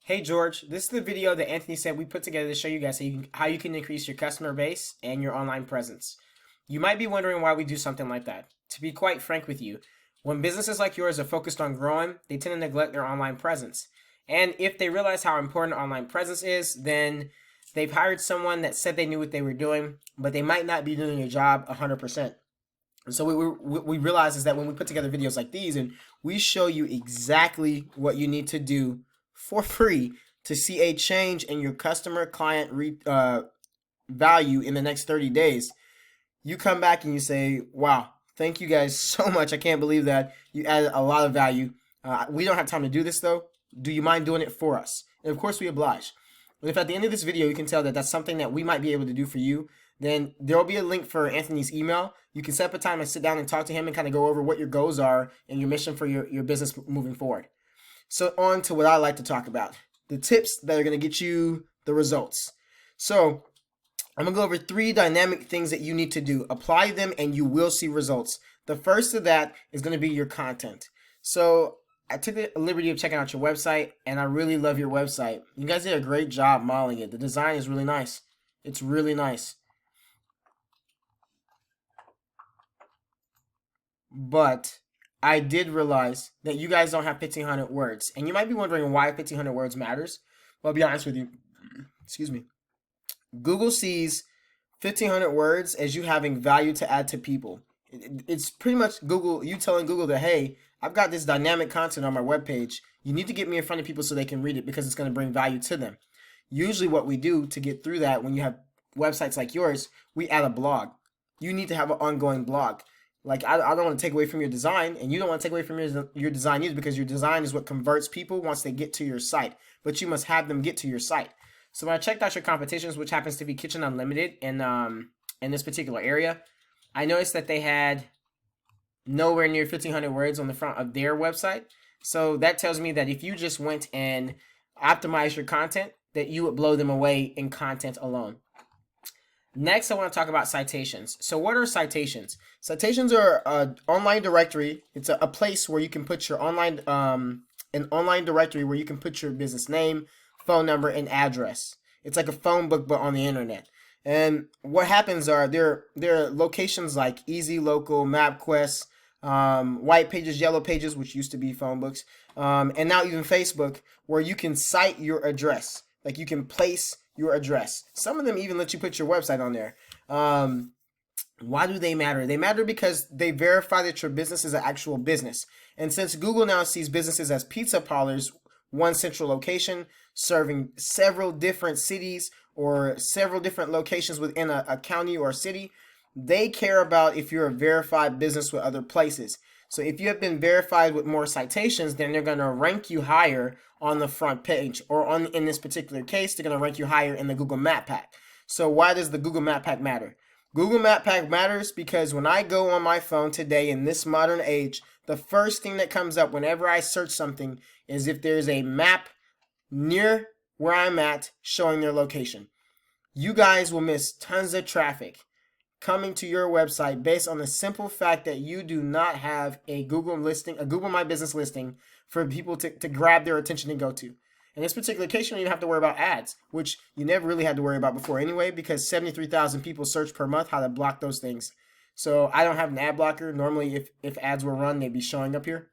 Hey George, this is the video that Anthony said we put together to show you guys how you can increase your customer base and your online presence. You might be wondering why we do something like that. To be quite frank with you, when businesses like yours are focused on growing, they tend to neglect their online presence. And if they realize how important online presence is, then they've hired someone that said they knew what they were doing, but they might not be doing their job 100%. And so we realize is that when we put together videos like these and we show you exactly what you need to do for free to see a change in your customer client value in the next 30 days, you come back and you say, wow, thank you guys so much. I can't believe that you added a lot of value. We don't have time to do this though. Do you mind doing it for us? And of course we oblige. But if at the end of this video you can tell that that's something that we might be able to do for you, then there will be a link for Anthony's email. You can set up a time and sit down and talk to him and kind of go over what your goals are and your mission for your business moving forward. So on to what I like to talk about, the tips that are going to get you the results. So I'm going to go over 3 dynamic things that you need to do. Apply them and you will see results. The first of that is going to be your content. So I took the liberty of checking out your website and I really love your website. You guys did a great job modeling it. The design is really nice. It's really nice. But I did realize that you guys don't have 1,500 words. And you might be wondering why 1,500 words matters. Well, I'll be honest with you. Excuse me. Google sees 1,500 words as you having value to add to people. It's pretty much Google, you telling Google that, hey, I've got this dynamic content on my webpage. You need to get me in front of people so they can read it because it's going to bring value to them. Usually what we do to get through that when you have websites like yours, we add a blog. You need to have an ongoing blog. Like, I don't want to take away from your design, and you don't want to take away from your design either, because your design is what converts people once they get to your site. But you must have them get to your site. So when I checked out your competitions, which happens to be Kitchen Unlimited in this particular area, I noticed that they had nowhere near 1,500 words on the front of their website. So that tells me that if you just went and optimized your content, that you would blow them away in content alone. Next, I want to talk about citations. So what are citations? Citations are an online directory. It's a place where you can put your an online directory where you can put your business name, phone number, and address. It's like a phone book, but on the internet. And what happens are there are locations like Easy Local, MapQuest, White Pages, Yellow Pages, which used to be phone books, and now even Facebook, where you can cite your address. Like you can place your address. Some of them even let you put your website on there. Why do they matter? They matter because they verify that your business is an actual business. And since Google now sees businesses as pizza parlors, one central location serving several different cities or several different locations within a county or city, they care about if you're a verified business with other places. So if you have been verified with more citations, then they're going to rank you higher on the front page, or in this particular case, they're going to rank you higher in the Google Map Pack. So why does the Google Map Pack matter? Google Map Pack matters because when I go on my phone today in this modern age, the first thing that comes up whenever I search something is if there's a map near where I'm at showing their location. You guys will miss tons of traffic coming to your website based on the simple fact that you do not have a Google listing, a Google My Business listing for people to grab their attention and go to. In this particular case, you don't even have to worry about ads, which you never really had to worry about before anyway, because 73,000 people search per month how to block those things. So I don't have an ad blocker. Normally, if ads were run, they'd be showing up here.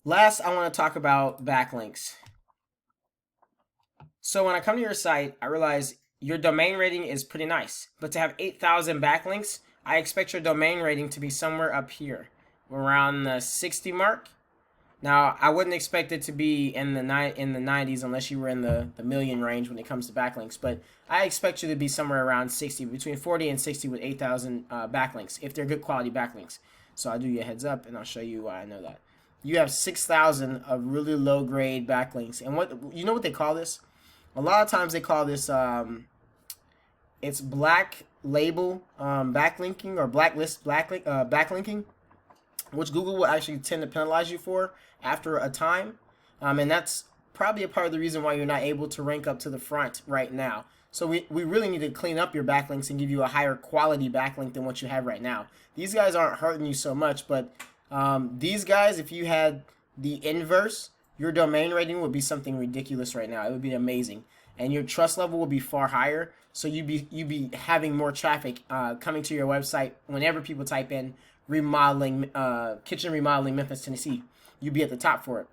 Last, I want to talk about backlinks. So when I come to your site, I realize your domain rating is pretty nice, but to have 8,000 backlinks, I expect your domain rating to be somewhere up here, around the 60 mark. Now, I wouldn't expect it to be in the 90s unless you were in the million range when it comes to backlinks, but I expect you to be somewhere around 60, between 40 and 60 with 8,000 backlinks, if they're good quality backlinks. So I'll do you a heads up, and I'll show you why I know that. You have 6,000 of really low-grade backlinks, and you know what they call this? A lot of times they call this, it's black label backlinking or blacklist backlinking, which Google will actually tend to penalize you for after a time. And that's probably a part of the reason why you're not able to rank up to the front right now. So we really need to clean up your backlinks and give you a higher quality backlink than what you have right now. These guys aren't hurting you so much, but these guys, if you had the inverse, your domain rating would be something ridiculous right now. It would be amazing, and your trust level would be far higher. So you'd be having more traffic coming to your website whenever people type in remodeling, kitchen remodeling, Memphis, Tennessee. You'd be at the top for it.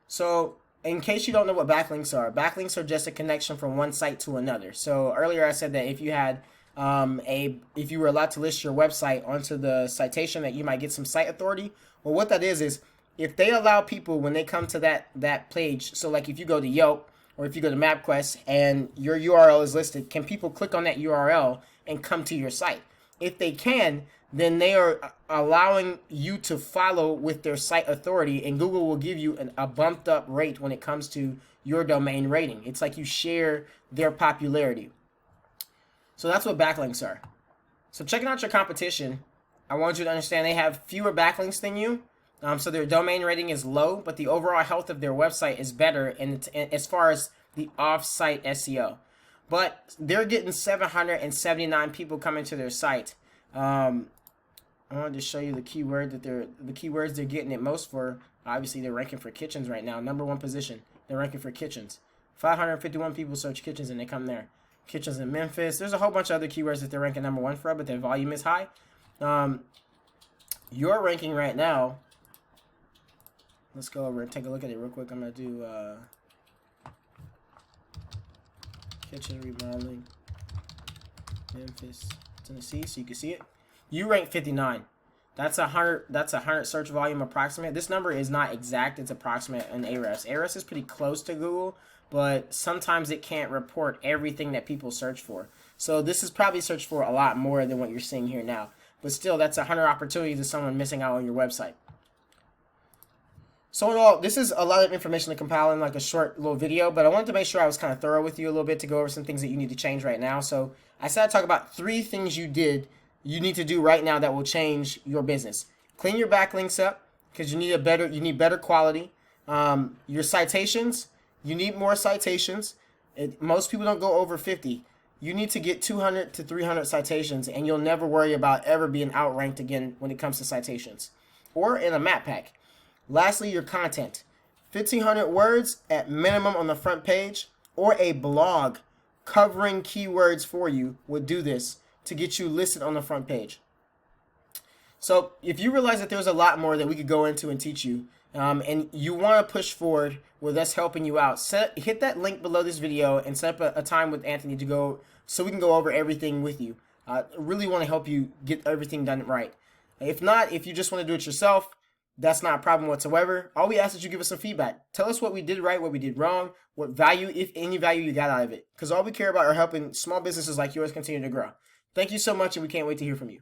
So in case you don't know what backlinks are just a connection from one site to another. So earlier I said that if you had if you were allowed to list your website onto the citation, that you might get some site authority. Well, what that is if they allow people when they come to that page. So like if you go to Yelp or if you go to MapQuest and your URL is listed, can people click on that URL and come to your site? If they can, then they are allowing you to follow with their site authority, and Google will give you a bumped up rate when it comes to your domain rating. It's like you share their popularity. So that's what backlinks are. So checking out your competition, I want you to understand they have fewer backlinks than you. So their domain rating is low, but the overall health of their website is better as far as the off-site SEO. But they're getting 779 people coming to their site. I wanted to show you the keywords they're getting it most for. Obviously, they're ranking for kitchens right now. Number 1 position. They're ranking for kitchens. 551 people search kitchens and they come there. Kitchens in Memphis. There's a whole bunch of other keywords that they're ranking number 1 for, but their volume is high. Your ranking right now. Let's go over and take a look at it real quick. I'm gonna do kitchen remodeling, Memphis, Tennessee, so you can see it. You rank 59. That's 100. That's 100 search volume approximate. This number is not exact. It's approximate in Ahrefs. Ahrefs is pretty close to Google, but sometimes it can't report everything that people search for. So this is probably searched for a lot more than what you're seeing here now. But still, that's 100 opportunities of someone missing out on your website. So in all, this is a lot of information to compile in like a short little video, but I wanted to make sure I was kind of thorough with you a little bit to go over some things that you need to change right now. So I said I'd talk about 3 things you need to do right now that will change your business. Clean your backlinks up because you need better quality. Your citations, you need more citations. Most people don't go over 50. You need to get 200 to 300 citations, and you'll never worry about ever being outranked again when it comes to citations or in a map pack. Lastly, your content. 1,500 words at minimum on the front page, or a blog covering keywords for you would do this to get you listed on the front page. So if you realize that there's a lot more that we could go into and teach you, and you want to push forward with us helping you out, hit that link below this video and set up a time with Anthony to go so we can go over everything with you. I really want to help you get everything done right. If not, if you just want to do it yourself, that's not a problem whatsoever. All we ask is you give us some feedback. Tell us what we did right, what we did wrong, what value, if any value, you got out of it. Because all we care about are helping small businesses like yours continue to grow. Thank you so much, and we can't wait to hear from you.